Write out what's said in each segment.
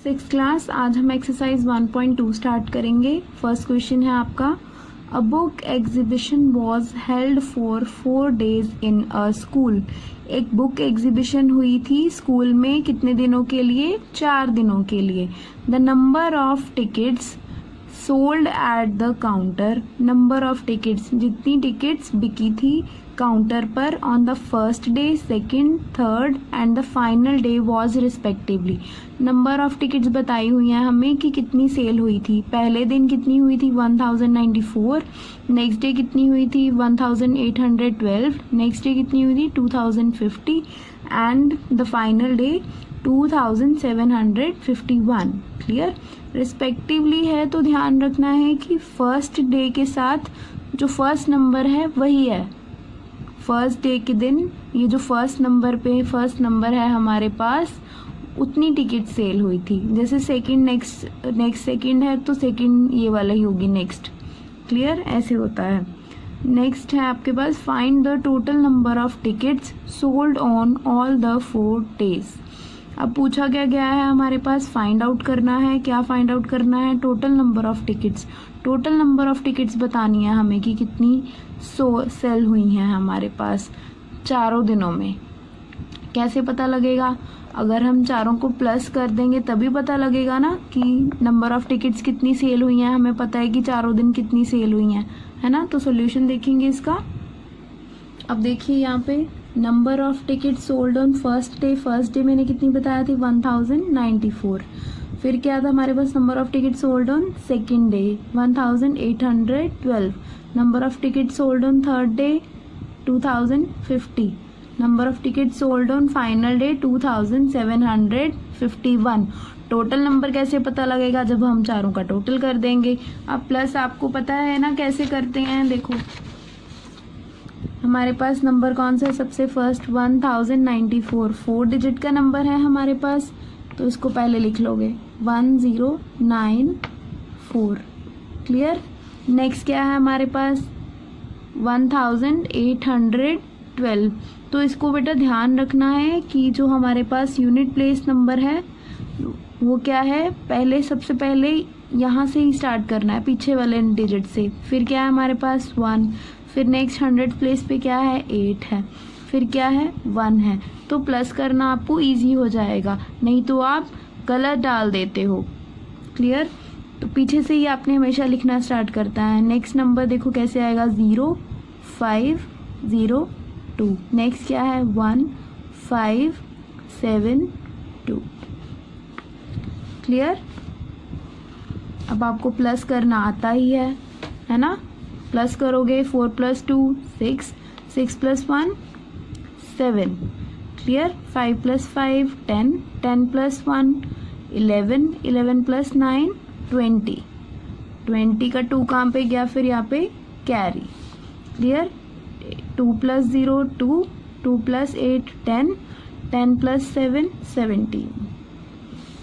Six class. आज हम exercise 1.2 start करेंगे। फर्स्ट क्वेश्चन है आपका, a book exhibition was held for 4 days in a school. एक बुक एग्जीबिशन हुई थी स्कूल में, कितने दिनों के लिए? 4 दिनों के लिए। The number of tickets sold at the counter, number of tickets, जितनी टिकट्स बिकी थी काउंटर पर on the first day, second, third and the final day was respectively. Number of tickets बताई हुई हैं हमें कि कितनी सेल हुई थी। पहले दिन कितनी हुई थी? 1094। नेक्स्ट डे कितनी हुई थी? 1812। नेक्स्ट डे कितनी हुई थी? 2050 and the final day 2751। Clear? Respectively है तो ध्यान रखना है कि फर्स्ट डे के साथ जो फर्स्ट नंबर है वही है। फर्स्ट डे के दिन ये जो फर्स्ट नंबर पे फर्स्ट नंबर है हमारे पास, उतनी टिकट सेल हुई थी। जैसे सेकंड नेक्स्ट सेकंड है तो सेकंड ये वाला ही होगी नेक्स्ट। क्लियर? ऐसे होता है। नेक्स्ट है आपके पास, find the total number of tickets sold on all the 4 days। अब पूछा क्या गया है हमारे पास, फाइंड आउट करना है। क्या फाइंड आउट करना है? Total number of tickets. Total number of tickets बतानी है हमें कि कितनी सेल हुई हैं हमारे पास चारों दिनों में। कैसे पता लगेगा? अगर हम चारों को प्लस कर देंगे तभी पता लगेगा ना कि नंबर ऑफ टिकट्स कितनी सेल हुई हैं। हमें पता है कि चारों दिन कितनी सेल हुई हैं, है ना। तो सॉल्यूशन देखेंगे इसका। अब देखिए यहाँ पे number of ticket sold on first day. First day मैंने कितनी बताया थी? 1094। फिर क्या था हमारे पास? Number of ticket sold on second day 1812। Number of ticket sold on third day 2050। Number of ticket sold on final day 2751। Total number कैसे पता लगेगा? जब हम चारों का टोटल कर देंगे। अब प्लस आपको पता है ना कैसे करते हैं। देखो हमारे पास नंबर कौन सा है? सबसे फर्स्ट 1094, 4 डिजिट का नंबर है हमारे पास, तो इसको पहले लिख लोगे 1094। क्लियर? नेक्स्ट क्या है हमारे पास? 1812। तो इसको बेटा ध्यान रखना है कि जो हमारे पास यूनिट प्लेस नंबर है वो क्या है, पहले सबसे पहले यहाँ से ही स्टार्ट करना है, पीछे वाले डिजिट से। फिर क्या है हमारे पास? 1। फिर नेक्स्ट 100 प्लेस पे क्या है? 8 है। फिर क्या है? 1 है। तो प्लस करना आपको इजी हो जाएगा, नहीं तो आप गलत डाल देते हो। क्लियर? तो पीछे से ही आपने हमेशा लिखना स्टार्ट करता है। नेक्स्ट नंबर देखो कैसे आएगा, 0502। नेक्स्ट क्या है? 1572। क्लियर? अब आपको प्लस करना आता ही है ना। प्लस करोगे 4 + 2 6, 6 + 1 7। क्लियर? 5 + 5 10, 10 + 1 11, 11 + 9 20। 20 का 2 कहाँ पे गया? फिर यहाँ पे carry. Clear? 2 + 0 2, 2 + 8 10, 10 + 7 17।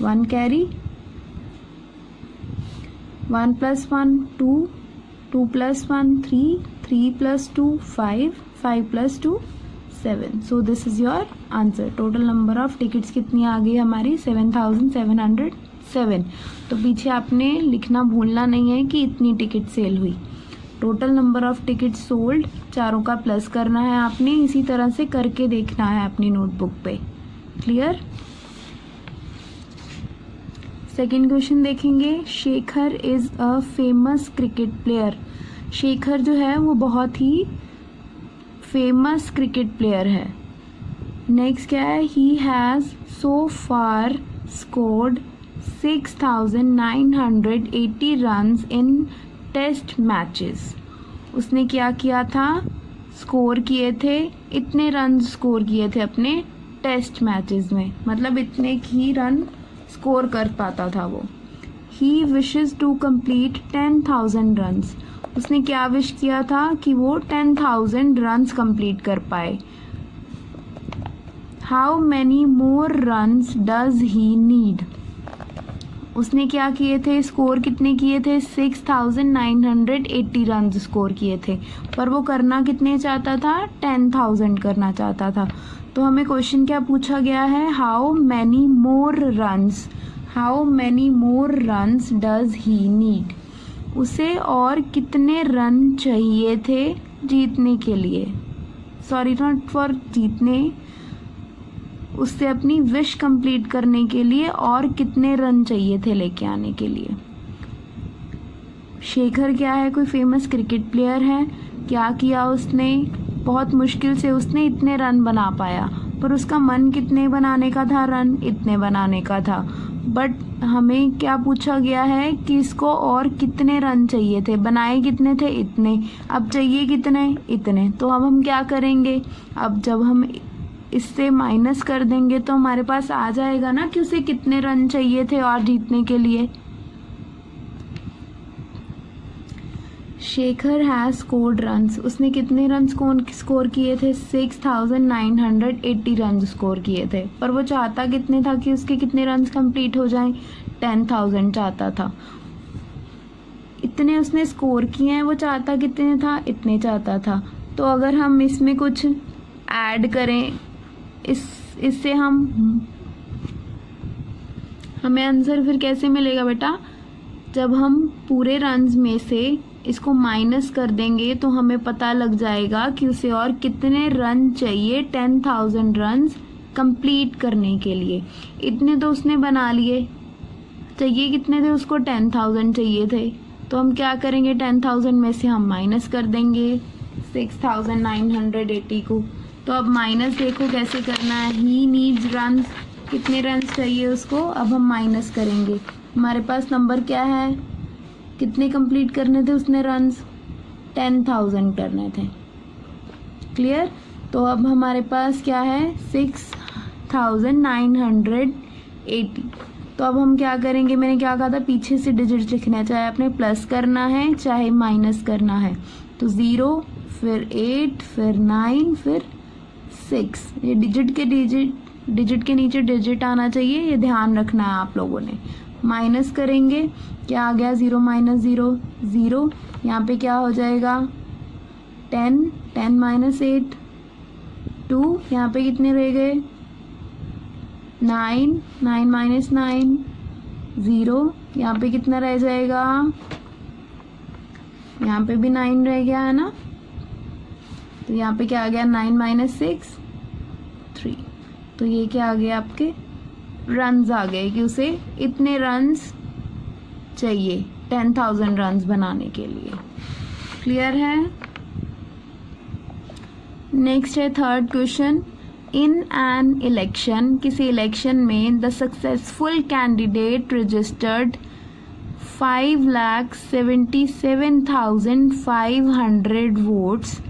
1 carry. 1 + 1 2, 2 + 1 3, 3 + 2 5, 5 + 2 7। So this is your answer. Total number of tickets कितनी आ गई हमारी? 7707। तो पीछे आपने लिखना भूलना नहीं है कि इतनी टिकट सेल हुई। Total number of ticket sold, चारों का प्लस करना है आपने, इसी तरह से करके देखना है अपनी नोटबुक पे। क्लियर? सेकेंड क्वेश्चन देखेंगे, Shekhar is a famous cricket player. Shekhar जो है वो बहुत ही फेमस क्रिकेट प्लेयर है। नेक्स्ट क्या है? He has so far scored 6980 runs in test matches. उसने क्या किया था? स्कोर किए थे, इतने रन स्कोर किए थे अपने टेस्ट मैचेस में, मतलब इतने ही रन स्कोर कर पाता था वो। He wishes to complete 10,000 runs. उसने क्या विश किया था? कि वो 10,000 रन्स कंप्लीट कर पाए। How many more runs does he need? उसने क्या किए थे? स्कोर कितने किए थे? 6980 रन स्कोर किए थे, पर वो करना कितने चाहता था? 10,000 करना चाहता था। तो हमें क्वेश्चन क्या पूछा गया है? How many more runs how many more runs does he need, उसे और कितने रन चाहिए थे जीतने के लिए, सॉरी नॉट फॉर जीतने, उससे अपनी विश कंप्लीट करने के लिए और कितने रन चाहिए थे लेके आने के लिए। शेखर क्या है, कोई फेमस क्रिकेट प्लेयर है। क्या किया उसने, बहुत मुश्किल से उसने इतने रन बना पाया, पर उसका मन कितने बनाने का था, रन इतने बनाने का था। बट हमें क्या पूछा गया है कि इसको और कितने रन चाहिए थे, बनाए कितने थे, इतने, अब चाहिए कितने, इतने। तो अब हम क्या करेंगे, अब जब हम इससे माइनस कर देंगे तो हमारे पास आ जाएगा ना कि उसे कितने रन चाहिए थे और जीतने के लिए। शेखर हैज स्कोर्ड रन्स, उसने कितने रन स्कोर किए थे, 6980 रन स्कोर किए थे। पर वो चाहता कितने था कि उसके कितने रन कंप्लीट हो जाएं, 10,000 चाहता था। इतने उसने स्कोर किए हैं, वो चाहता कितने था, इतने चाहता था। तो अगर हम इसमें कुछ ऐड करें, इससे हमें आंसर फिर कैसे मिलेगा बेटा, जब हम पूरे रन्स में से इसको माइनस कर देंगे तो हमें पता लग जाएगा कि उसे और कितने रन चाहिए 10,000 रन्स कंप्लीट करने के लिए। इतने तो उसने बना लिए, चाहिए कितने थे उसको, 10,000 चाहिए थे। तो हम क्या करेंगे, 10,000 में से हम माइनस कर देंगे 6,980 को। तो अब माइनस देखो कैसे करना है, ही नीड्स रन्स, कितने रन्स चाहिए उसको, अब हम माइनस करेंगे। हमारे पास नंबर क्या है, कितने कंप्लीट करने थे उसने रन्स, 10,000 करने थे। क्लियर। तो अब हमारे पास क्या है, 6,980। तो अब हम क्या करेंगे, मैंने क्या कहा था, पीछे से डिजिट लिखना है, चाहे आपने प्लस करना है चाहे माइनस करना है। तो 0 फिर 8 फिर 9 फिर 6, ये डिजिट के नीचे डिजिट आना चाहिए, ये ध्यान रखना है आप लोगों ने। माइनस करेंगे, क्या आ गया, 0 माइनस 0 0, यहाँ पे क्या हो जाएगा 10 10 माइनस 8 2, यहाँ पे कितने रह गए 9 9 माइनस 9 0, यहाँ पे कितना रह जाएगा, यहाँ पे भी 9 रह गया है ना। तो यहाँ पे क्या आ गया, 9 माइनस 6 3। तो ये क्या आ गया, आपके रन्स आ गए कि उसे इतने रन्स चाहिए 10,000 रन्स बनाने के लिए। क्लियर है। नेक्स्ट है third question, in an election, किसी इलेक्शन में the successful candidate registered 5,77,500 votes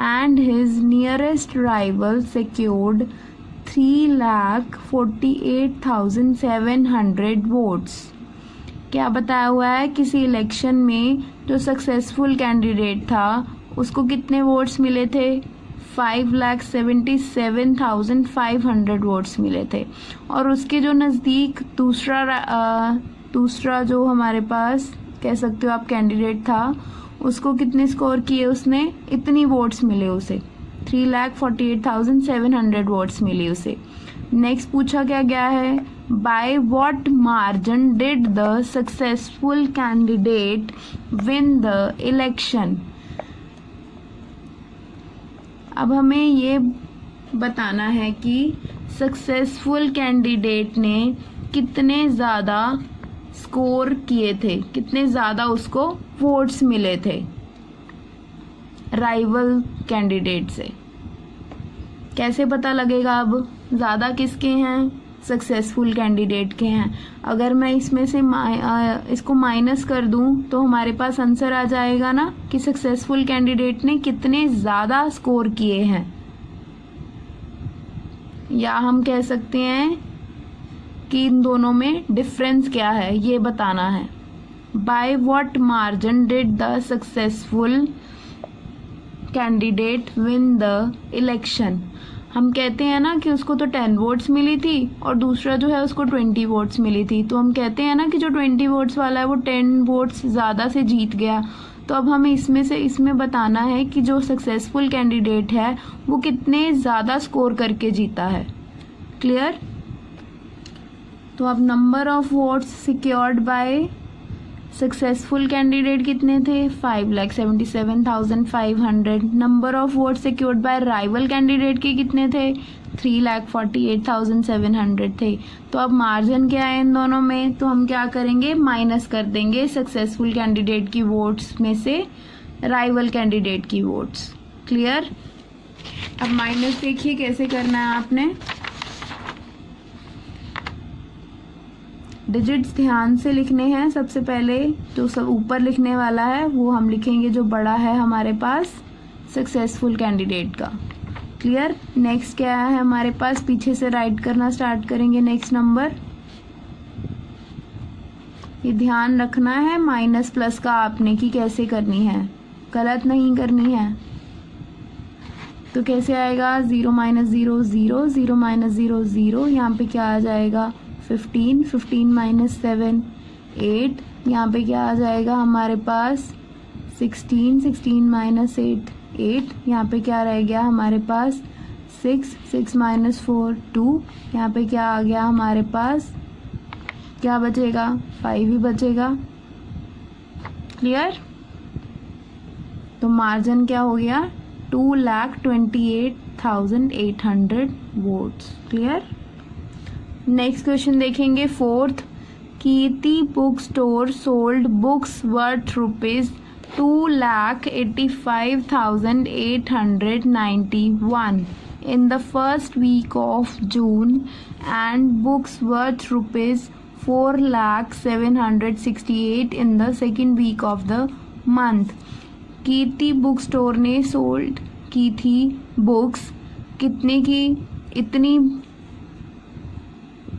and his nearest rival secured 3,48,700 votes। क्या बताया हुआ है, किसी इलेक्शन में जो सक्सेसफुल कैंडिडेट था उसको कितने वोट्स मिले थे, 5,77,500 वोट्स मिले थे। और उसके जो नज़दीक दूसरा जो हमारे पास कह सकते हो आप कैंडिडेट था, उसको कितने स्कोर किए उसने, इतनी वोट्स मिले उसे, 3,48,700 वोट्स मिली उसे। नेक्स्ट पूछा क्या गया है, by what margin did the successful candidate win the election. अब हमें ये बताना है कि सक्सेसफुल कैंडिडेट ने कितने ज़्यादा स्कोर किए थे, कितने ज़्यादा उसको वोट्स मिले थे राइवल कैंडिडेट से। कैसे पता लगेगा, अब ज़्यादा किसके हैं, सक्सेसफुल कैंडिडेट के हैं। अगर मैं इसमें से इसको माइनस कर दूं तो हमारे पास आंसर आ जाएगा ना कि सक्सेसफुल कैंडिडेट ने कितने ज़्यादा स्कोर किए हैं। या हम कह सकते हैं कि इन दोनों में डिफरेंस क्या है, ये बताना है। By what margin did the successful candidate win the election. हम कहते हैं ना कि उसको तो 10 वोट्स मिली थी और दूसरा जो है उसको 20 वोट्स मिली थी। तो हम कहते हैं ना कि जो 20 वोट्स वाला है वो 10 वोट्स ज़्यादा से जीत गया। तो अब हमें इसमें बताना है कि जो सक्सेसफुल कैंडिडेट है वो कितने ज़्यादा स्कोर करके जीता है। क्लियर। तो अब number of votes secured by successful candidate कितने थे? 5,77,500। Number of vote secured by rival candidate के कितने थे? 3,48,700 थे। तो अब मार्जिन क्या है इन दोनों में? तो हम क्या करेंगे, माइनस कर देंगे सक्सेसफुल कैंडिडेट की वोट्स में से राइवल कैंडिडेट की वोट्स। क्लियर? अब माइनस देखिए कैसे करना है आपने। डिजिट्स ध्यान से लिखने हैं। सबसे पहले जो सब ऊपर लिखने वाला है वो हम लिखेंगे जो बड़ा है हमारे पास सक्सेसफुल कैंडिडेट का। क्लियर? नेक्स्ट क्या है हमारे पास, पीछे से राइट करना स्टार्ट करेंगे। नेक्स्ट नंबर, ये ध्यान रखना है माइनस प्लस का आपने कि कैसे करनी है, गलत नहीं करनी है। तो कैसे आएगा, 0 - 0 0, 0 - 0 0, यहाँ पे क्या आ जाएगा 15, 15 - 7 8, यहाँ पे क्या आ जाएगा हमारे पास 16, 16 - 8 8, यहाँ पे क्या रह गया हमारे पास 6, 6 - 4 2, यहाँ पे क्या आ गया हमारे पास, क्या बचेगा 5 ही बचेगा। क्लियर? तो मार्जिन क्या हो गया 2,28,800 वोट्स। क्लियर? नेक्स्ट क्वेश्चन देखेंगे, fourth, Kirti book store sold books worth ₹2,85,891 in the first week of June and books worth ₹4,07,68 in the second week of the month। Kirti book store ने sold की थी books, कितने की,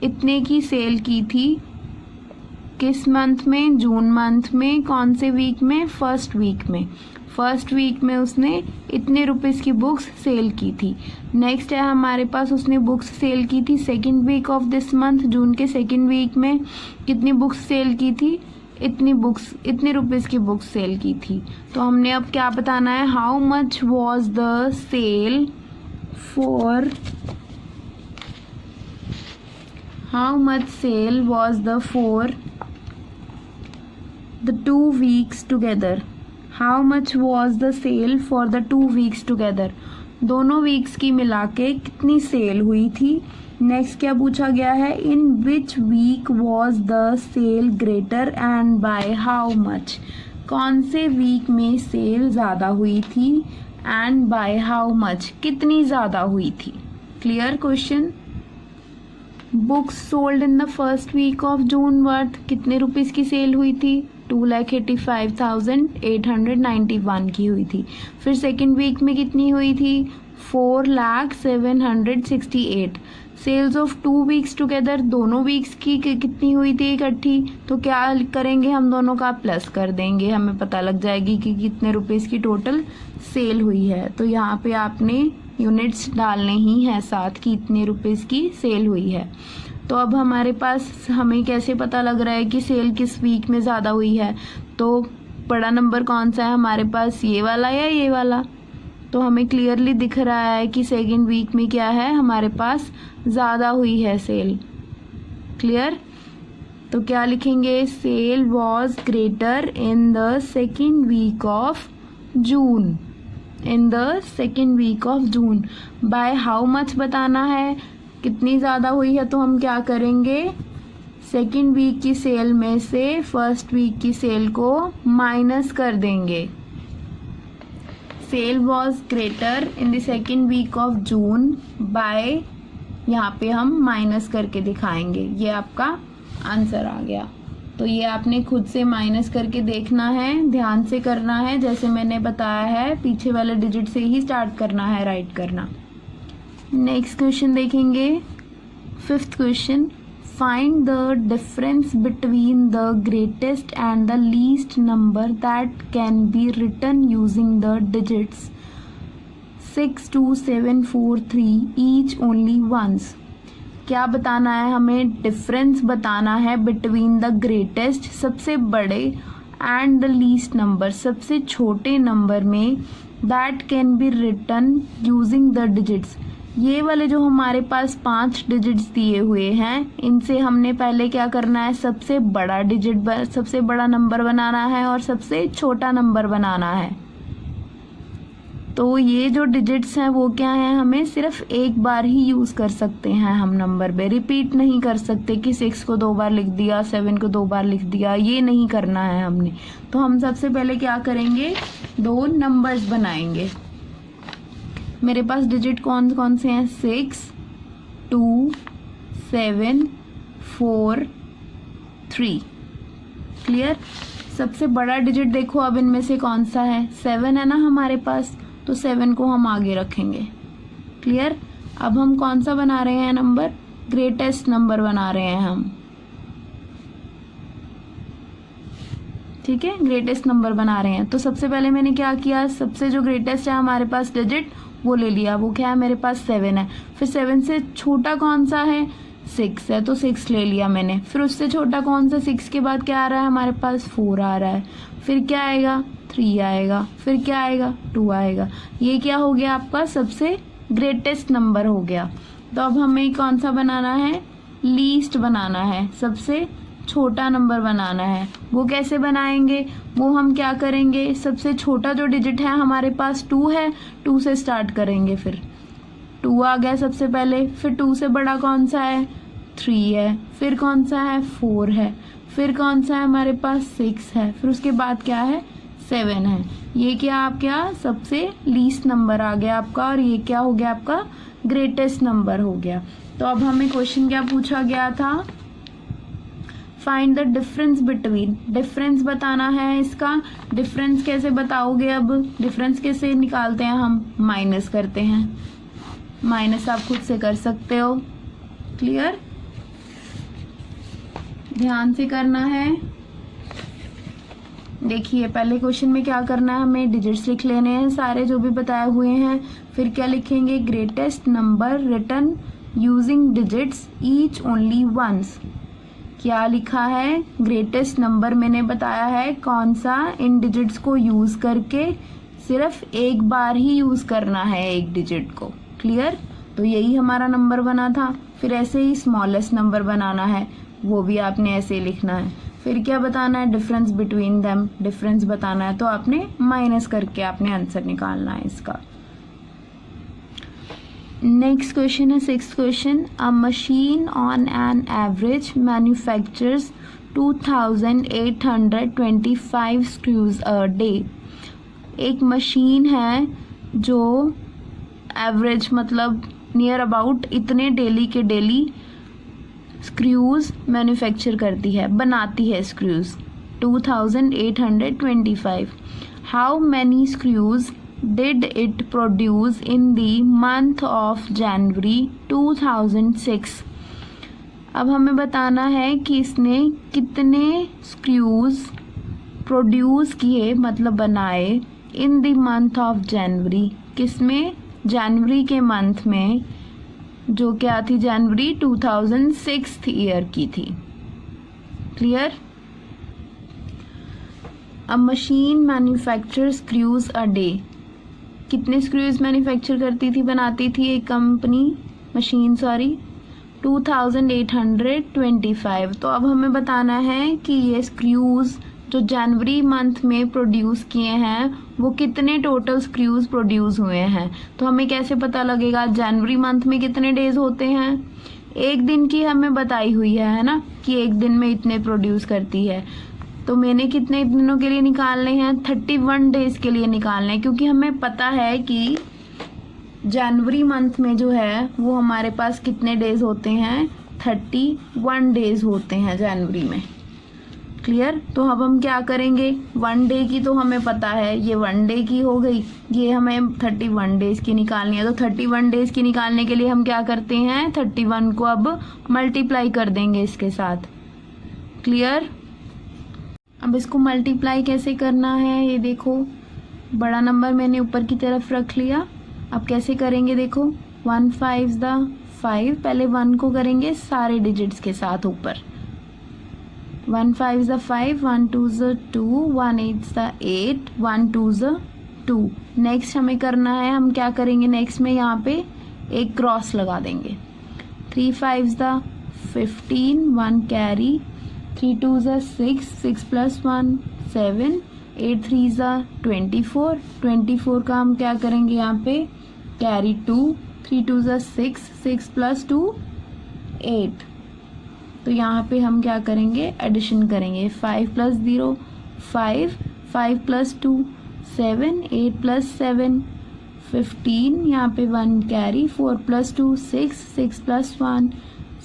इतने की cell की थी, किस मंथ में, जून मंथ में, कौन से वीक में, फर्स्ट वीक में। फर्स्ट वीक में उसने इतने रुपीज़ की बुक्स सेल की थी। नेक्स्ट है हमारे पास, उसने बुक्स सेल की थी second week of this month, June के सेकेंड वीक में कितनी बुक्स सेल की थी, इतने रुपीज़ की बुक्स सेल की थी। तो हमने अब क्या बताना है, how much was the sale for, how much sale was the for the 2 weeks together, how much was the sale for the 2 weeks together, दोनों वीक्स की मिला के कितनी सेल हुई थी। नेक्स्ट क्या पूछा गया है, in which week was the sale greater and by how much, कौन से वीक में सेल ज़्यादा हुई थी एंड बाय हाउ मच, कितनी ज़्यादा हुई थी। Clear question? Books sold in the first week of June worth, कितने रुपीज़ की सेल हुई थी, 2,85,891 की हुई थी। फिर सेकेंड वीक में कितनी हुई थी, 4,07,68। सेल्स ऑफ 2 वीक्स टुगेदर, दोनों वीक्स की कितनी हुई थी इकट्ठी, तो क्या करेंगे हम दोनों का प्लस कर देंगे, हमें पता लग जाएगी कि कितने रुपीज़ की टोटल सेल हुई है। तो यहाँ पे आपने यूनिट्स डालने ही हैं साथ कि इतने रुपीज़ की सेल हुई है। तो अब हमारे पास हमें कैसे पता लग रहा है कि सेल किस वीक में ज़्यादा हुई है, तो बड़ा नंबर कौन सा है हमारे पास, ये वाला या ये वाला। तो हमें क्लियरली दिख रहा है कि सेकेंड वीक में क्या है हमारे पास ज़्यादा हुई है सेल। क्लियर? तो क्या लिखेंगे, sale was greater in the second week of June, in the second week of June. By how much बताना है, कितनी ज़्यादा हुई है, तो हम क्या करेंगे, सेकेंड वीक की सेल में से फर्स्ट वीक की सेल को माइनस कर देंगे। Sale was greater in the second week of June by, यहाँ पे हम माइनस करके दिखाएंगे। ये आपका आंसर आ गया। तो ये आपने खुद से माइनस करके देखना है, ध्यान से करना है, जैसे मैंने बताया है पीछे वाले डिजिट से ही स्टार्ट करना है राइट करना। नेक्स्ट क्वेश्चन देखेंगे, fifth question, find the difference between the greatest and the least number that can be written using the digits 6, 2, 7, 4, 3 each only once. क्या बताना है हमें, डिफरेंस बताना है बिटवीन द ग्रेटेस्ट सबसे बड़े एंड द लीस्ट नंबर सबसे छोटे नंबर में, that can be written using the digits ये वाले जो हमारे पास 5 डिजिट्स दिए हुए हैं, इनसे हमने पहले क्या करना है, सबसे बड़ा नंबर बनाना है और सबसे छोटा नंबर बनाना है। तो ये जो डिजिट्स हैं वो क्या है, हमें सिर्फ एक बार ही यूज़ कर सकते हैं हम नंबर पे, रिपीट नहीं कर सकते कि 6 को 2 बार लिख दिया, 7 को 2 बार लिख दिया, ये नहीं करना है हमने। तो हम सबसे पहले क्या करेंगे, 2 नंबर्स बनाएंगे। मेरे पास डिजिट कौन कौन से हैं, 6, 2, 7, 4, 3। क्लियर। सबसे बड़ा डिजिट देखो अब इनमें से कौन सा है, 7 है ना हमारे पास, तो 7 को हम आगे रखेंगे। क्लियर। अब हम कौन सा बना रहे हैं नंबर, ग्रेटेस्ट नंबर बना रहे हैं हम। ठीक है, ग्रेटेस्ट नंबर बना रहे हैं। तो सबसे पहले मैंने क्या किया, सबसे जो ग्रेटेस्ट है हमारे पास डिजिट वो ले लिया, वो क्या है मेरे पास 7 है। फिर 7 से छोटा कौन सा है, 6 है, तो 6 ले लिया मैंने। फिर उससे छोटा कौन सा, 6 के बाद क्या आ रहा है हमारे पास, 4 आ रहा है। फिर क्या आएगा, 3 आएगा। फिर क्या आएगा, 2 आएगा। ये क्या हो गया आपका सबसे ग्रेटेस्ट नंबर हो गया। तो अब हमें कौन सा बनाना है, लीस्ट बनाना है, सबसे छोटा नंबर बनाना है। वो कैसे बनाएंगे, वो हम क्या करेंगे, सबसे छोटा जो डिजिट है हमारे पास 2 है, 2 से स्टार्ट करेंगे। फिर 2 आ गया सबसे पहले। फिर 2 से बड़ा कौन सा है, 3 है। फिर कौन सा है, 4 है। फिर कौन सा है हमारे पास, 6 है। फिर उसके बाद क्या है, 7 है। ये क्या आपका सबसे लीस्ट नंबर आ गया आपका, और ये क्या हो गया आपका ग्रेटेस्ट नंबर हो गया। तो अब हमें क्वेश्चन क्या पूछा गया था, find the difference between, difference बताना है इसका। डिफरेंस कैसे बताओगे, अब डिफरेंस कैसे निकालते हैं हम, माइनस करते हैं। माइनस आप खुद से कर सकते हो। क्लियर, ध्यान से करना है। देखिए पहले क्वेश्चन में क्या करना है, हमें डिजिट्स लिख लेने हैं सारे जो भी बताए हुए हैं। फिर क्या लिखेंगे, greatest number written using digits each only once. क्या लिखा है, ग्रेटेस्ट नंबर मैंने बताया है कौन सा, इन डिजिट्स को यूज करके सिर्फ एक बार ही यूज करना है एक डिजिट को। क्लियर, तो यही हमारा नंबर बना था। फिर ऐसे ही स्मॉलेस्ट नंबर बनाना है, वो भी आपने ऐसे ही लिखना है। फिर क्या बताना है, डिफरेंस बिटवीन देम, डिफरेंस बताना है, तो आपने माइनस करके आपने आंसर निकालना है इसका। नेक्स्ट क्वेश्चन है 6th question, a machine on an average manufactures 2825 screws a day. एक मशीन है जो एवरेज मतलब नियर अबाउट इतने डेली के डेली स्क्रूज मैन्युफैक्चर करती है, बनाती है screws 2825। How many screws did it produce in the month of January 2006। अब हमें बताना है कि इसने कितने स्क्रूज प्रोड्यूस किए मतलब बनाए in the month of January, किसमें, जनवरी के मंथ में, जो क्या थी जनवरी 2006 ईयर की थी। Clear, a machine manufacture screws a day, कितने स्क्रूज मैन्युफैक्चर करती थी, बनाती थी एक कंपनी, मशीन 2825। तो अब हमें बताना है कि ये स्क्रूज जो जनवरी मंथ में प्रोड्यूस किए हैं वो कितने टोटल स्क्रूज प्रोड्यूस हुए हैं। तो हमें कैसे पता लगेगा, जनवरी मंथ में कितने डेज होते हैं, एक दिन की हमें बताई हुई है ना, कि एक दिन में इतने प्रोड्यूस करती है। तो मैंने कितने दिनों के लिए निकालने हैं, 31 डेज के लिए निकालने हैं, क्योंकि हमें पता है कि जनवरी मंथ में जो है वो हमारे पास कितने डेज होते हैं, 31 डेज होते हैं जनवरी में। क्लियर, तो अब हम क्या करेंगे, 1 डे की तो हमें पता है, ये 1 डे की हो गई, ये हमें 31 डेज की निकालनी है। तो 31 डेज की निकालने के लिए हम क्या करते हैं, 31 को अब मल्टीप्लाई कर देंगे इसके साथ। क्लियर, अब इसको मल्टीप्लाई कैसे करना है, ये देखो बड़ा नंबर मैंने ऊपर की तरफ रख लिया। अब कैसे करेंगे, देखो 1 5 5, पहले 1 को करेंगे सारे डिजिट्स के साथ ऊपर, 1 5 5, 1 2 2, 1 8 8, 1 2 2। नेक्स्ट हमें करना है, हम क्या करेंगे नेक्स्ट में यहाँ पे एक क्रॉस लगा देंगे। 3 5s the 15, 1 carry, 3 2s the 6, 6 + 1 7, 8 3s the 24, 24 का हम क्या करेंगे यहाँ पे कैरी 2, 3 2s द 6, 6 + 2 8। तो यहाँ पे हम क्या करेंगे एडिशन करेंगे। 5 + 0 5, 5 + 2 7, 8 + 7 15, यहाँ पे 1 कैरी, 4 + 2 6, 6 + 1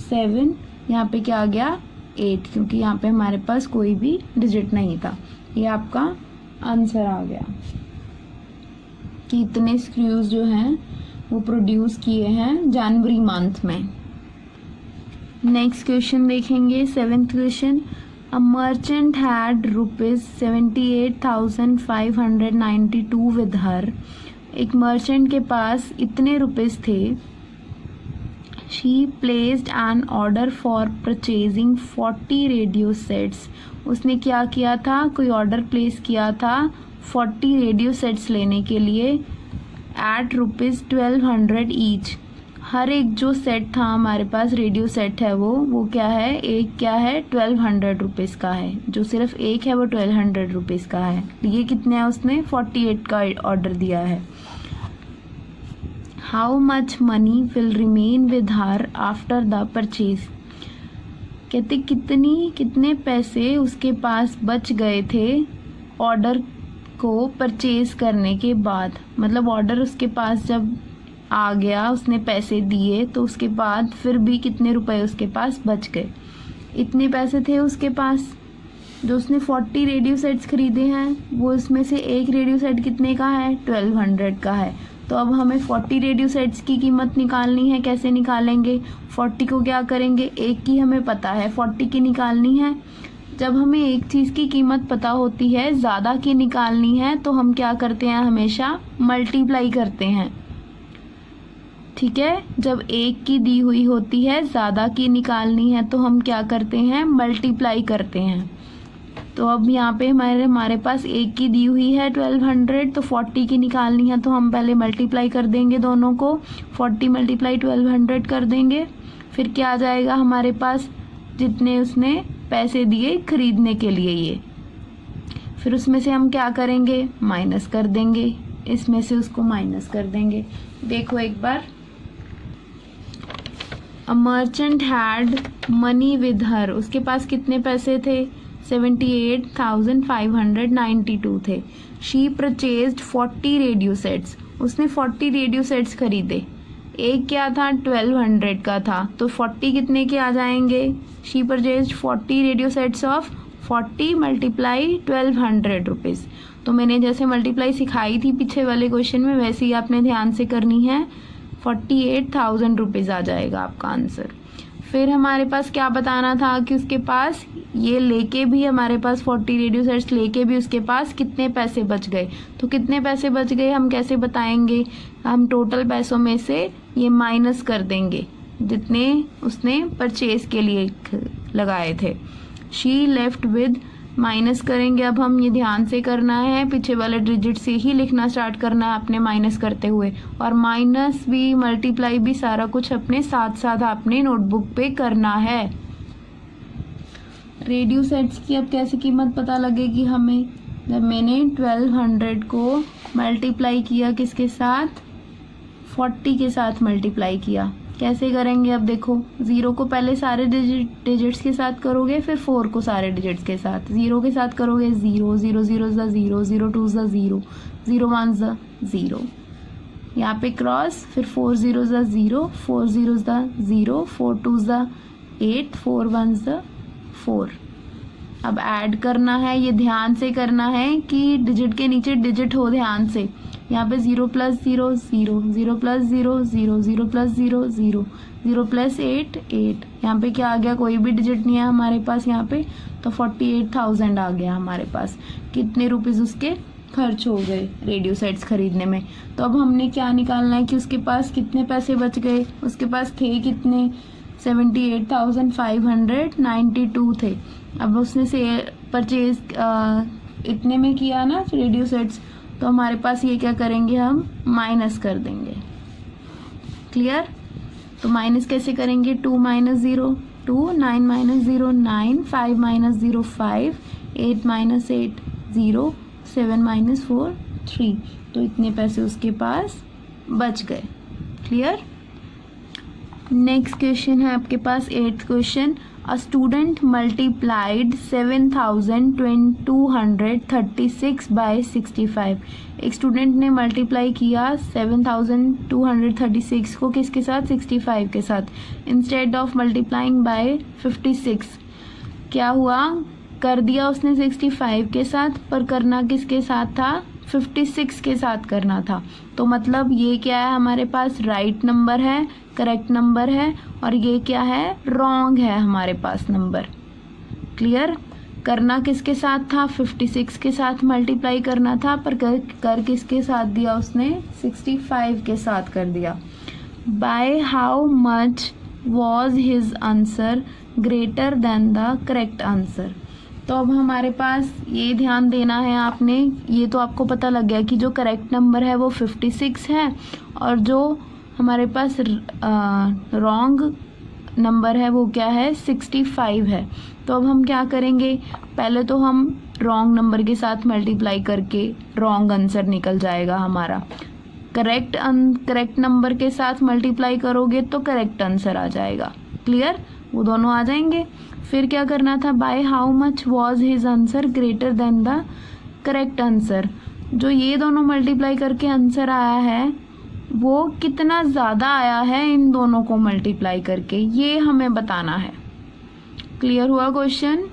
7, यहाँ पे क्या आ गया 8, क्योंकि यहाँ पे हमारे पास कोई भी डिजिट नहीं था। ये आपका आंसर आ गया कि इतने स्क्रूज जो हैं वो प्रोड्यूस किए हैं जनवरी मंथ में। नेक्स्ट क्वेश्चन देखेंगे, 7th question. A merchant had ₹78,592 with her. एक मर्चेंट के पास इतने रुपीस थे। She placed an order for purchasing 40 radio sets. उसने क्या किया था, कोई ऑर्डर प्लेस किया था 40 रेडियो सेट्स लेने के लिए एट ₹1200 ईच। हर एक जो सेट था हमारे पास रेडियो सेट है वो क्या है, एक क्या है 1200 रुपीज़ का है। जो सिर्फ एक है वो 1200 रुपीज़ का है। ये कितने है, उसने 48 का ऑर्डर दिया है। How much money will remain with her after the purchase. कहते कितने पैसे उसके पास बच गए थे ऑर्डर को परचेज करने के बाद। मतलब ऑर्डर उसके पास जब आ गया, उसने पैसे दिए, तो उसके बाद फिर भी कितने रुपए उसके पास बच गए। इतने पैसे थे उसके पास, जो उसने 40 रेडियो सेट्स खरीदे हैं, वो उसमें से एक रेडियो सेट कितने का है 1200 का है। तो अब हमें 40 रेडियो सेट्स की कीमत निकालनी है। कैसे निकालेंगे, 40 को क्या करेंगे, एक की हमें पता है 40 की निकालनी है। जब हमें एक चीज़ की कीमत पता होती है, ज़्यादा की निकालनी है, तो हम क्या करते हैं, हमेशा मल्टीप्लाई करते हैं। ठीक है, जब एक की दी हुई होती है, ज़्यादा की निकालनी है, तो हम क्या करते हैं, मल्टीप्लाई करते हैं। तो अब यहाँ पे हमारे पास एक की दी हुई है 1200, तो 40 की निकालनी है, तो हम पहले मल्टीप्लाई कर देंगे दोनों को। 40 × 1200 कर देंगे, फिर क्या आ जाएगा हमारे पास, जितने उसने पैसे दिए खरीदने के लिए ये। फिर उसमें से हम क्या करेंगे, माइनस कर देंगे, इसमें से उसको माइनस कर देंगे। देखो एक बार, a merchant had money with her. उसके पास कितने पैसे थे, 78,592 थे। She purchased 40 radio sets. उसने 40 रेडियो सेट्स खरीदे। एक क्या था 1200 का था, तो 40 कितने के आ जाएंगे, she purchased 40 radio sets of 40 × 1200 rupees. तो मैंने जैसे मल्टीप्लाई सिखाई थी पीछे वाले क्वेश्चन में, वैसे ही आपने ध्यान से करनी है। 48,000 रुपीज़ आ जाएगा आपका आंसर। फिर हमारे पास क्या बताना था कि उसके पास ये लेके भी, हमारे पास 40 रेडियो सेट्स लेके भी उसके पास कितने पैसे बच गए। तो कितने पैसे बच गए हम कैसे बताएंगे, हम टोटल पैसों में से ये माइनस कर देंगे जितने उसने परचेज के लिए लगाए थे। शी लेफ्ट विद, माइनस करेंगे। अब हम ये ध्यान से करना है, पीछे वाले डिजिट से ही लिखना स्टार्ट करना है आपने माइनस करते हुए, और माइनस भी मल्टीप्लाई भी सारा कुछ अपने साथ साथ आपने नोटबुक पे करना है। रेडियो सेट्स की अब कैसे कीमत पता लगेगी हमें, जब मैंने 1200 को मल्टीप्लाई किया किसके साथ, 40 के साथ मल्टीप्लाई किया। कैसे करेंगे, अब देखो, 0 को पहले सारे डिजिट्स के साथ करोगे, फिर 4 को सारे डिजिट्स के साथ। 0 के साथ करोगे 0, 0 0 ज़ 0, 0 2 ज़ 0, 0 1 ज़ 0, यहाँ पे क्रॉस, फिर 4 0 ज़ 0, 4 0 ज़ 0, 4 2 ज़ 8, 4 1 ज़ 4। अब ऐड करना है, ये ध्यान से करना है कि डिजिट के नीचे डिजिट हो ध्यान से। यहाँ पे 0 + 0 0, 0 + 0 0, 0 + 0 0, 0 + 8 8। यहाँ पे क्या आ गया, कोई भी डिजिट नहीं है हमारे पास यहाँ पे, तो 48,000 आ गया हमारे पास। कितने रुपीज़ उसके खर्च हो गए रेडियो सेट्स खरीदने में। तो अब हमने क्या निकालना है कि उसके पास कितने पैसे बच गए। उसके पास थे कितने, 78,592 थे। अब उसने से परचेज इतने में किया ना रेडियो सेट्स, तो हमारे पास ये क्या करेंगे, हम माइनस कर देंगे। क्लियर। तो माइनस कैसे करेंगे, 2 minus 0 2, 9 minus 0 9, 5 minus 0 5, 8 minus 8 0, 7 minus 4 3। तो इतने पैसे उसके पास बच गए। क्लियर। नेक्स्ट क्वेश्चन है आपके पास 8th question. A student multiplied 7236 by 65। एक स्टूडेंट ने मल्टीप्लाई किया 7236 को किसके साथ, 65 के साथ। इंस्टेड ऑफ मल्टीप्लाइंग बाय 56 क्या हुआ, कर दिया उसने 65 के साथ, पर करना किसके साथ था, 56 के साथ करना था। तो मतलब ये क्या है, हमारे पास राइट नंबर है, करेक्ट नंबर है, और ये क्या है, रॉन्ग है हमारे पास नंबर। क्लियर। करना किसके साथ था, 56 के साथ मल्टीप्लाई करना था, पर कर किसके साथ दिया उसने, 65 के साथ कर दिया। Bye how much was his answer greater than the correct answer. तो अब हमारे पास ये ध्यान देना है आपने, ये तो आपको पता लग गया कि जो करेक्ट नंबर है वो 56 है, और जो हमारे पास रॉन्ग नंबर है वो क्या है, 65 है। तो अब हम क्या करेंगे, पहले तो हम रॉन्ग नंबर के साथ मल्टीप्लाई करके रॉन्ग आंसर निकल जाएगा हमारा। करेक्ट नंबर के साथ मल्टीप्लाई करोगे तो करेक्ट आंसर आ जाएगा। क्लियर, वो दोनों आ जाएंगे। फिर क्या करना था, bye how much was his answer greater than the correct answer. जो ये दोनों मल्टीप्लाई करके आंसर आया है वो कितना ज़्यादा आया है इन दोनों को मल्टीप्लाई करके, ये हमें बताना है। क्लियर हुआ क्वेश्चन।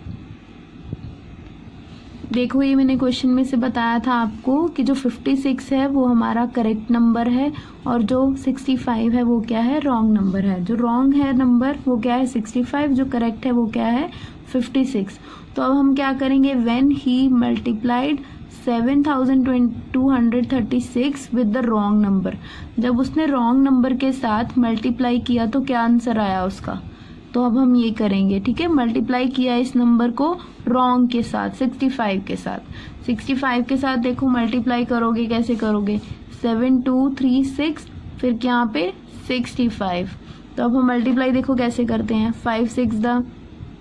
देखो ये मैंने क्वेश्चन में से बताया था आपको कि जो 56 है वो हमारा करेक्ट नंबर है, और जो 65 है वो क्या है, रॉन्ग नंबर है। जो रॉन्ग है नंबर वो क्या है, 65, जो करेक्ट है वो क्या है, 56। तो अब हम क्या करेंगे, when he multiplied 7236 with the wrong number. जब उसने रॉन्ग नंबर के साथ मल्टीप्लाई किया तो क्या आंसर आया उसका। तो अब हम ये करेंगे, ठीक है, मल्टीप्लाई किया इस नंबर को रॉन्ग के साथ, 65 के साथ। 65 के साथ देखो मल्टीप्लाई करोगे, कैसे करोगे, 7236 फिर यहाँ पे 65। तो अब हम मल्टीप्लाई देखो कैसे करते हैं, 5 6 द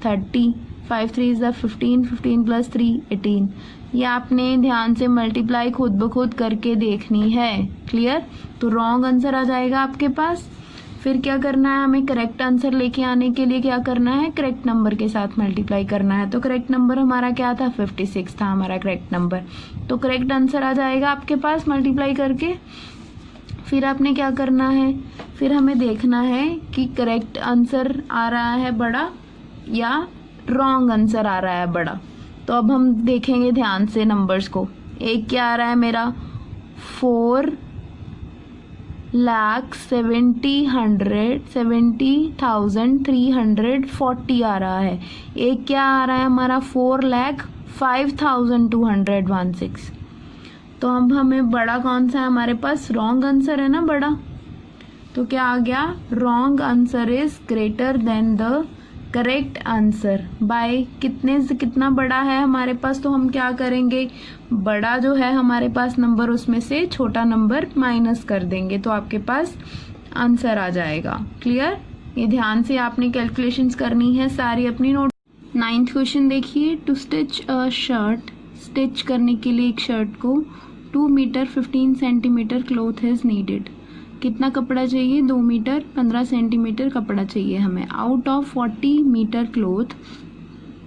30, 5 3 द 15, 15 प्लस 3 18। ये आपने ध्यान से मल्टीप्लाई खुद ब खुद करके देखनी है। क्लियर। तो रॉन्ग आंसर आ जाएगा आपके पास। फिर क्या करना है, हमें करेक्ट आंसर लेके आने के लिए क्या करना है, करेक्ट नंबर के साथ मल्टीप्लाई करना है। तो करेक्ट नंबर हमारा क्या था, 56 था हमारा करेक्ट नंबर। तो करेक्ट आंसर आ जाएगा आपके पास मल्टीप्लाई करके। फिर आपने क्या करना है, फिर हमें देखना है कि करेक्ट आंसर आ रहा है बड़ा या रॉन्ग आंसर आ रहा है बड़ा। तो अब हम देखेंगे ध्यान से नंबर्स को। एक क्या आ रहा है मेरा, 4,70,340 आ रहा है। एक क्या आ रहा है हमारा, 4,05,216। तो अब हमें बड़ा कौन सा है हमारे पास, रॉन्ग आंसर है ना बड़ा। तो क्या आ गया, wrong answer is greater than the correct answer by कितने से कितना बड़ा है हमारे पास। तो हम क्या करेंगे, बड़ा जो है हमारे पास नंबर उसमें से छोटा नंबर माइनस कर देंगे, तो आपके पास आंसर आ जाएगा। क्लियर। ये ध्यान से आपने कैलकुलेशंस करनी है सारी अपनी नोट। 9th क्वेश्चन देखिए, to stitch a shirt, stitch करने के लिए एक शर्ट को 2 metre 15 centimetre cloth is needed. कितना कपड़ा चाहिए, 2 मीटर 15 सेंटीमीटर कपड़ा चाहिए हमें। Out of 40 metre cloth,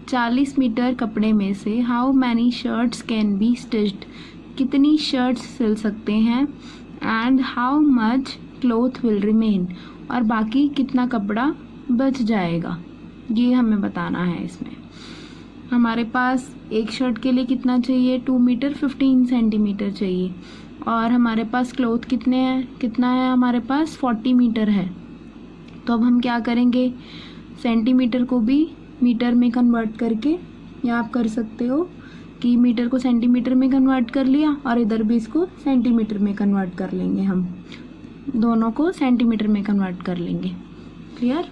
40 metre कपड़े में से how many shirts can be stitched, कितनी शर्ट्स सिल सकते हैं। And how much cloth will remain, और बाकी कितना कपड़ा बच जाएगा, ये हमें बताना है। इसमें हमारे पास एक शर्ट के लिए कितना चाहिए, 2 मीटर 15 सेंटीमीटर चाहिए, और हमारे पास क्लॉथ कितना है हमारे पास 40 मीटर है। तो अब हम क्या करेंगे, सेंटीमीटर को भी मीटर में कन्वर्ट करके, या आप कर सकते हो कि मीटर को सेंटीमीटर में कन्वर्ट कर लिया और इधर भी इसको सेंटीमीटर में कन्वर्ट कर लेंगे, हम दोनों को सेंटीमीटर में कन्वर्ट कर लेंगे। Clear.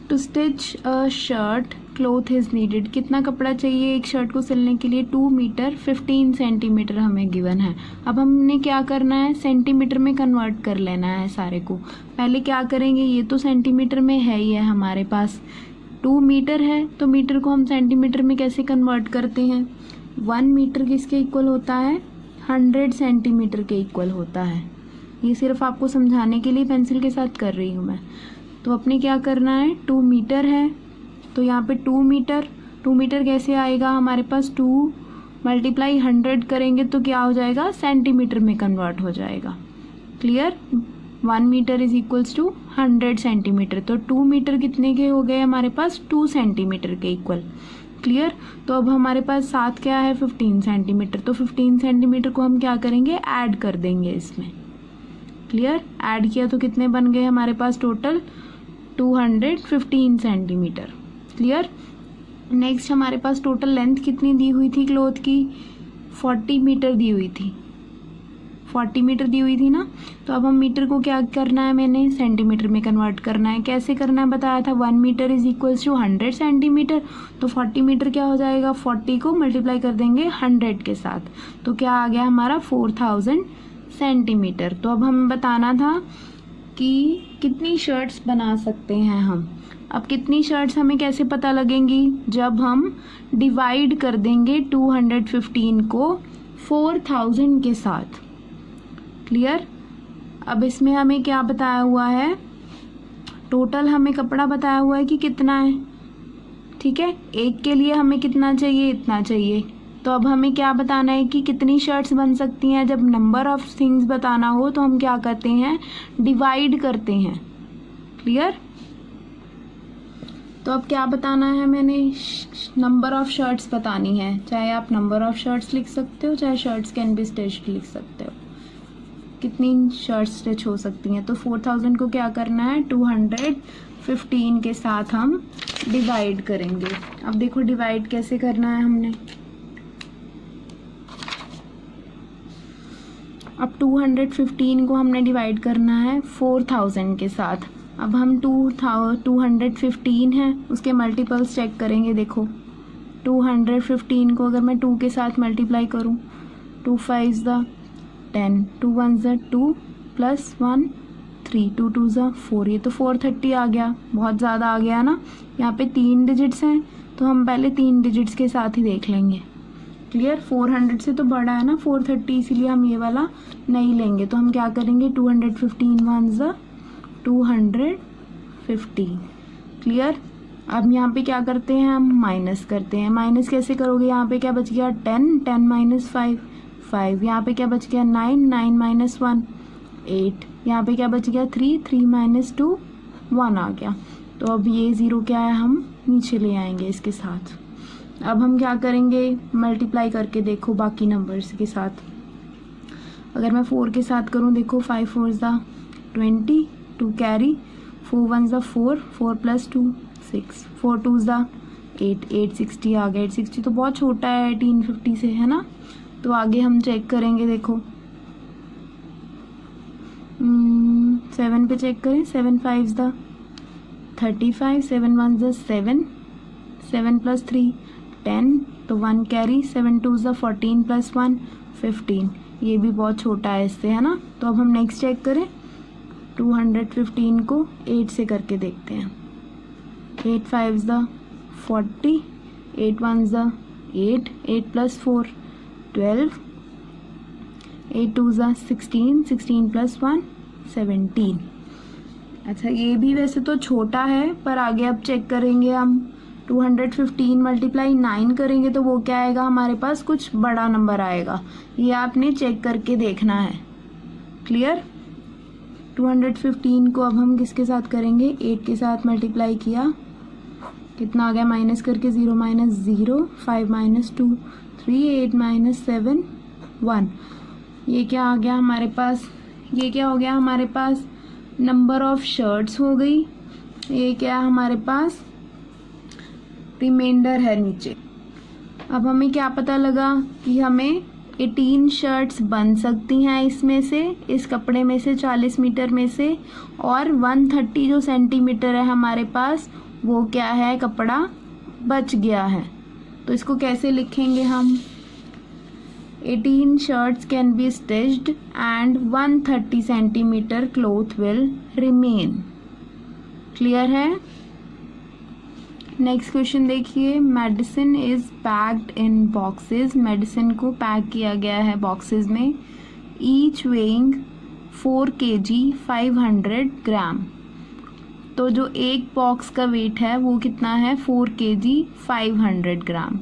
To stitch a shirt cloth is needed, कितना कपड़ा चाहिए एक शर्ट को सिलने के लिए, 2 मीटर 15 सेंटीमीटर हमें गिवन है। अब हमने क्या करना है, सेंटीमीटर में कन्वर्ट कर लेना है सारे को। पहले क्या करेंगे, ये तो सेंटीमीटर में है ही है हमारे पास, 2 मीटर है तो मीटर को हम सेंटीमीटर में कैसे कन्वर्ट करते हैं, 1 मीटर किसके इक्वल होता है, 100 सेंटीमीटर के इक्वल होता है। ये सिर्फ आपको समझाने के लिए पेंसिल के साथ कर रही हूँ मैं। तो अपने क्या करना है, 2 मीटर है तो यहाँ पे 2 मीटर कैसे आएगा हमारे पास, 2 मल्टीप्लाई 100 करेंगे तो क्या हो जाएगा, सेंटीमीटर में कन्वर्ट हो जाएगा। Clear, 1 metre is equals to 100 centimetre. तो 2 मीटर कितने के हो गए हमारे पास, 2 सेंटीमीटर के इक्वल। क्लियर, तो अब हमारे पास साथ क्या है, 15 सेंटीमीटर। तो 15 सेंटीमीटर को हम क्या करेंगे, ऐड कर देंगे इसमें। क्लियर, ऐड किया तो कितने बन गए हमारे पास टोटल, 215 सेंटीमीटर। क्लियर, नेक्स्ट हमारे पास टोटल लेंथ कितनी दी हुई थी क्लॉथ की, 40 मीटर दी हुई थी, 40 मीटर दी हुई थी ना। तो अब हम मीटर को क्या करना है, मैंने सेंटीमीटर में कन्वर्ट करना है। कैसे करना है बताया था, 1 metre is equals to 100 centimetre. तो 40 मीटर क्या हो जाएगा, 40 को मल्टीप्लाई कर देंगे 100 के साथ, तो क्या आ गया हमारा 4000 सेंटीमीटर। तो अब हमें बताना था कि कितनी शर्ट्स बना सकते हैं हम। अब कितनी शर्ट्स हमें कैसे पता लगेंगी, जब हम डिवाइड कर देंगे 215 को 4000 के साथ। क्लियर, अब इसमें हमें क्या बताया हुआ है, टोटल हमें कपड़ा बताया हुआ है कि कितना है। ठीक है, एक के लिए हमें कितना चाहिए, इतना चाहिए। तो अब हमें क्या बताना है कि कितनी शर्ट्स बन सकती हैं। जब नंबर ऑफ थिंग्स बताना हो तो हम क्या करते हैं, डिवाइड करते हैं। क्लियर, तो अब क्या बताना है, मैंने नंबर ऑफ शर्ट्स बतानी है। चाहे आप नंबर ऑफ शर्ट्स लिख सकते हो, चाहे शर्ट्स कैन बी स्टिच्ड लिख सकते हो, कितनी शर्ट्स स्टिच हो सकती हैं। तो 4000 को क्या करना है, 215 के साथ हम डिवाइड करेंगे। अब देखो डिवाइड कैसे करना है हमने, अब 215 को हमने डिवाइड करना है 4000 के साथ। अब हम 215 है उसके मल्टीपल्स चेक करेंगे। देखो 215 को अगर मैं 2 के साथ मल्टीप्लाई करूँ, 2 5 ज़ा 10, 2 1 ज़ा 2 प्लस 1 3, 2 2 ज़ा 4, ये तो 430 आ गया। बहुत ज़्यादा आ गया ना, यहाँ पे 3 डिजिट्स हैं तो हम पहले 3 डिजिट्स के साथ ही देख लेंगे। क्लियर, 400 से तो बड़ा है ना 430, इसीलिए हम ये वाला नहीं लेंगे। तो हम क्या करेंगे, 215 1 ज़ा 215। क्लियर, अब यहाँ पे क्या करते हैं, हम माइनस करते हैं। माइनस कैसे करोगे, यहाँ पे क्या बच गया 10, 10 माइनस 5 5, यहाँ पे क्या बच गया 9, 9 माइनस 1 8, यहाँ पे क्या बच गया 3, 3 माइनस 2 1 आ गया। तो अब ये ज़ीरो क्या है, हम नीचे ले आएंगे इसके साथ। अब हम क्या करेंगे, मल्टीप्लाई करके देखो बाकी नंबर्स के साथ। अगर मैं 4 के साथ करूँ, देखो 5 4 ज़ा 20, 2 कैरी, 4 1 ज़ा 4, 4 प्लस 2 6, 4 2 ज़ा 8, 860 आ गया। 860 तो बहुत छोटा है 1850 से, है ना। तो आगे हम चेक करेंगे, देखो 7 पे चेक करें, 7 5 ज़ा 35, 7 1 ज़ा 7, 7 प्लस 3 10, तो 1 कैरी, 7 2 ज़ा 14 प्लस 1 15, ये भी बहुत छोटा है इससे, है ना। तो अब हम नेक्स्ट चेक करें, 215 को 8 से करके देखते हैं। 8 5 ज़ा 40, 8 1 ज़ा 8, 8 प्लस 4 12, 8 2 ज़ा 16, 16 प्लस 1 17। अच्छा, ये भी वैसे तो छोटा है, पर आगे अब चेक करेंगे हम। 215 मल्टीप्लाई 9 करेंगे तो वो क्या आएगा हमारे पास, कुछ बड़ा नंबर आएगा। ये आपने चेक करके देखना है। क्लियर, 215 को अब हम किसके साथ करेंगे, 8 के साथ मल्टीप्लाई किया, कितना आ गया, माइनस करके 0 माइनस 0, 5 माइनस 2 3, 8 माइनस 7 1, ये क्या आ गया हमारे पास, ये क्या हो गया हमारे पास, नंबर ऑफ शर्ट्स हो गई। ये क्या हमारे पास, रिमाइंडर है नीचे। अब हमें क्या पता लगा कि हमें 18 शर्ट्स बन सकती हैं इसमें से, इस कपड़े में से, 40 मीटर में से। और 130 जो सेंटीमीटर है हमारे पास, वो क्या है, कपड़ा बच गया है, तो इसको कैसे लिखेंगे हम? 18 shirts can be stitched and 130 centimeter cloth will remain. Clear है? नेक्स्ट क्वेश्चन देखिए, medicine is packed in boxes, medicine को पैक किया गया है बॉक्सेस में, ईच वेइंग 4 kg 500 ग्राम। तो जो एक बॉक्स का वेट है वो कितना है? 4 kg 500 gram.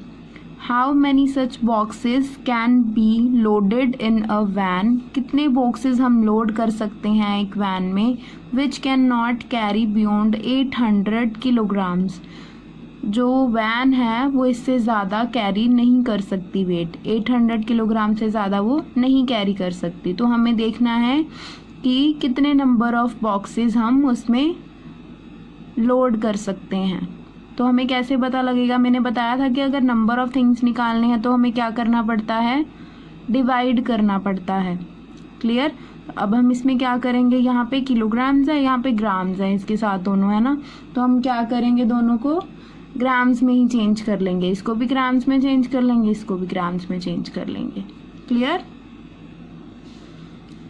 How many such boxes can be loaded in a van, कितने बॉक्सेस हम लोड कर सकते हैं एक वैन में, which can not carry beyond 800 kilograms, जो वैन है वो इससे ज़्यादा कैरी नहीं कर सकती, वेट 800 किलोग्राम से ज़्यादा वो नहीं कैरी कर सकती। तो हमें देखना है कि कितने नंबर ऑफ बॉक्सेस हम उसमें लोड कर सकते हैं। तो हमें कैसे पता लगेगा? मैंने बताया था कि अगर नंबर ऑफ थिंग्स निकालने हैं तो हमें क्या करना पड़ता है? डिवाइड करना पड़ता है। क्लियर? अब हम इसमें क्या करेंगे, यहाँ पे किलोग्राम्स है, यहाँ पे ग्राम्स है, इसके साथ दोनों है ना, तो हम क्या करेंगे, दोनों को ग्राम्स में ही चेंज कर लेंगे, इसको भी ग्राम्स में चेंज कर लेंगे, इसको भी ग्राम्स में चेंज कर लेंगे। Clear?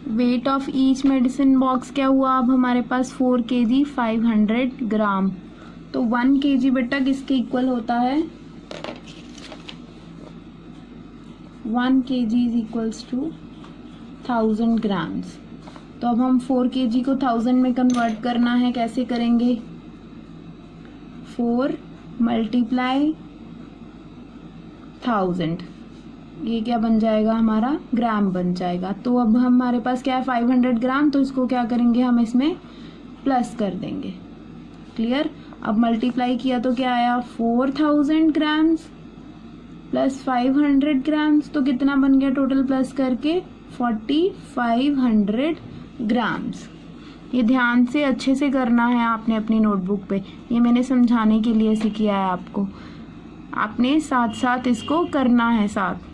Weight of each medicine box क्या हुआ अब हमारे पास? 4 kg 500 ग्राम। तो 1 kg बेटा किसके इक्वल होता है? 1 kg is equals to 1000 grams. तो अब हम 4 kg को 1000 में कन्वर्ट करना है, कैसे करेंगे? 4 मल्टीप्लाई 1000, ये क्या बन जाएगा हमारा? ग्राम बन जाएगा। तो अब हमारे पास क्या है? 500 ग्राम, तो इसको क्या करेंगे हम? इसमें प्लस कर देंगे। क्लियर? अब मल्टीप्लाई किया तो क्या आया? 4000 ग्राम्स प्लस 500 ग्राम्स, तो कितना बन गया टोटल प्लस करके? 4500 ग्राम्स। ये ध्यान से अच्छे से करना है आपने अपनी नोटबुक पे, ये मैंने समझाने के लिए ऐसे किया है आपको, आपने साथ साथ इसको करना है साथ।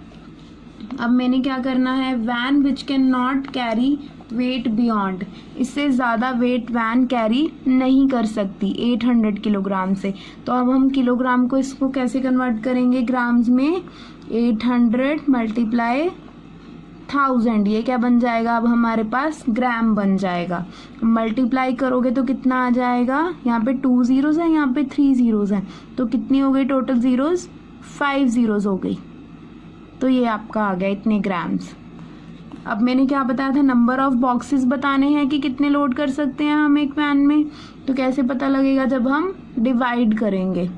अब मैंने क्या करना है? Van which can not carry weight beyond, इससे ज़्यादा वेट वैन कैरी नहीं कर सकती 800 किलोग्राम से। तो अब हम किलोग्राम को इसको कैसे कन्वर्ट करेंगे ग्राम्स में? 800 मल्टीप्लाई 1000, ये क्या बन जाएगा? अब हमारे पास ग्राम बन जाएगा। मल्टीप्लाई करोगे तो कितना आ जाएगा? यहाँ पे 2 zeros हैं, यहाँ पे 3 zeros हैं, तो कितनी हो गई टोटल जीरोस? 5 zeros हो गई। तो ये आपका आ गया इतने ग्राम्स। अब मैंने क्या बताया था? नंबर ऑफ बॉक्सेस बताने हैं कि कितने लोड कर सकते हैं हम एक वैन में। तो कैसे पता लगेगा? जब हम डिवाइड करेंगे।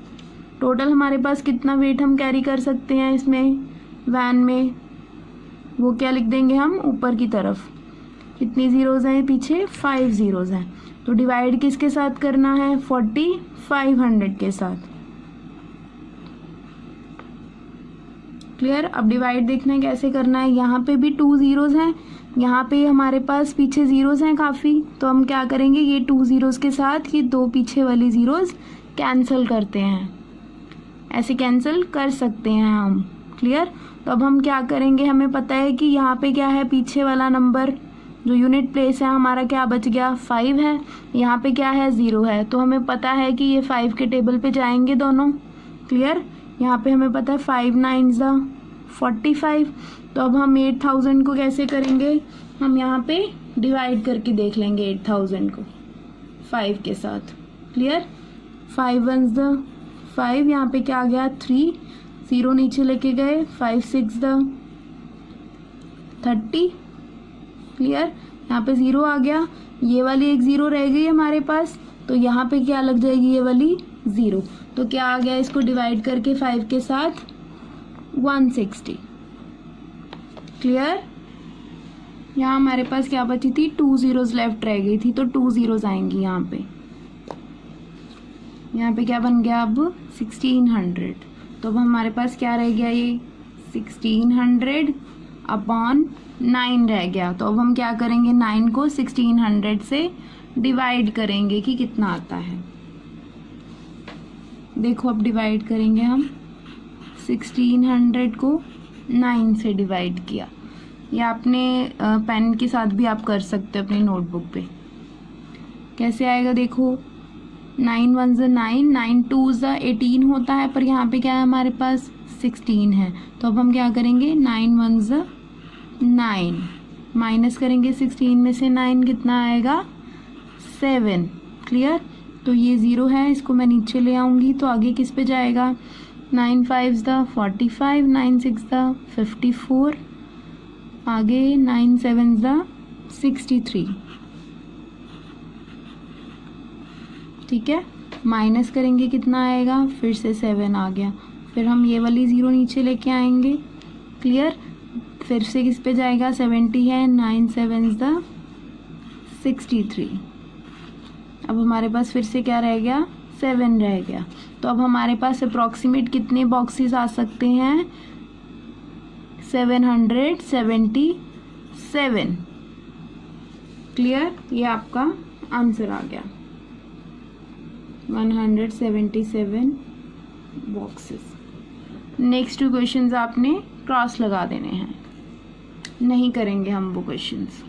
टोटल हमारे पास कितना वेट हम कैरी कर सकते हैं इसमें वैन में, वो क्या लिख देंगे हम ऊपर की तरफ? कितनी जीरोज हैं पीछे? 5 zeros हैं। तो डिवाइड किसके साथ करना है? 4500 के साथ। क्लियर? अब डिवाइड देखना है कैसे करना है। यहाँ पे भी 2 zeros हैं, यहाँ पे हमारे पास पीछे जीरोस हैं काफ़ी, तो हम क्या करेंगे? ये 2 zeros के साथ ये 2 पीछे वाली जीरोस कैंसिल करते हैं, ऐसे कैंसिल कर सकते हैं हम। क्लियर? तो अब हम क्या करेंगे? हमें पता है कि यहाँ पे क्या है? पीछे वाला नंबर जो यूनिट प्लेस है हमारा क्या बच गया? 5 है। यहाँ पे क्या है? 0 है। तो हमें पता है कि ये 5 के टेबल पे जाएंगे दोनों। क्लियर? यहाँ पे हमें पता है 5 9s 45। तो अब हम 8000 को कैसे करेंगे? हम यहाँ पे डिवाइड करके देख लेंगे 8000 को 5 के साथ। क्लियर? 5 1s 5, यहाँ पे क्या आ गया? 3, 0 नीचे लेके गए, 5 6 30। क्लियर? यहाँ पे 0 आ गया, ये वाली एक 0 रह गई हमारे पास, तो यहाँ पे क्या लग जाएगी? ये वाली 0। तो क्या आ गया? इसको डिवाइड करके 5 के साथ 160। क्लियर? यहाँ हमारे पास क्या बची थी? 2 zeros लेफ्ट रह गई थी, तो 2 zeros आएंगी यहाँ पे। यहाँ पे क्या बन गया अब? 1600। तो अब हमारे पास क्या रह गया? ये 1600 अपॉन 9 रह गया। तो अब हम क्या करेंगे? 9 को 1600 से डिवाइड करेंगे कि कितना आता है। देखो अब डिवाइड करेंगे हम, 1600 को 9 से डिवाइड किया। या अपने पेन के साथ भी आप कर सकते हो अपनी नोटबुक पे। कैसे आएगा देखो? 9 1 ज़ 9, 9 2 ज़ 18 होता है, पर यहाँ पे क्या है हमारे पास 16 है। तो अब हम क्या करेंगे, 9 1 ज़ 9 माइनस करेंगे 16 में से 9 कितना आएगा 7। क्लियर। तो ये 0 है, इसको मैं नीचे ले आऊँगी तो आगे किस पे जाएगा, 9 5 ज़ 45, 9 6 ज़ 54, आगे 9 7 ज़ 63। ठीक है, माइनस करेंगे कितना आएगा, फिर से 7 आ गया, फिर हम ये वाली 0 नीचे लेके आएंगे। क्लियर। फिर से किस पे जाएगा, 70 है, 9 7 ज़ 63। अब हमारे पास फिर से क्या रह गया, 7 रह गया। तो अब हमारे पास अप्रॉक्सीमेट कितने बॉक्सेस आ सकते हैं, 777। क्लियर। ये आपका आंसर आ गया, 177 बॉक्सेस। नेक्स्ट 2 क्वेश्चंस आपने क्रॉस लगा देने हैं, नहीं करेंगे हम वो क्वेश्चंस।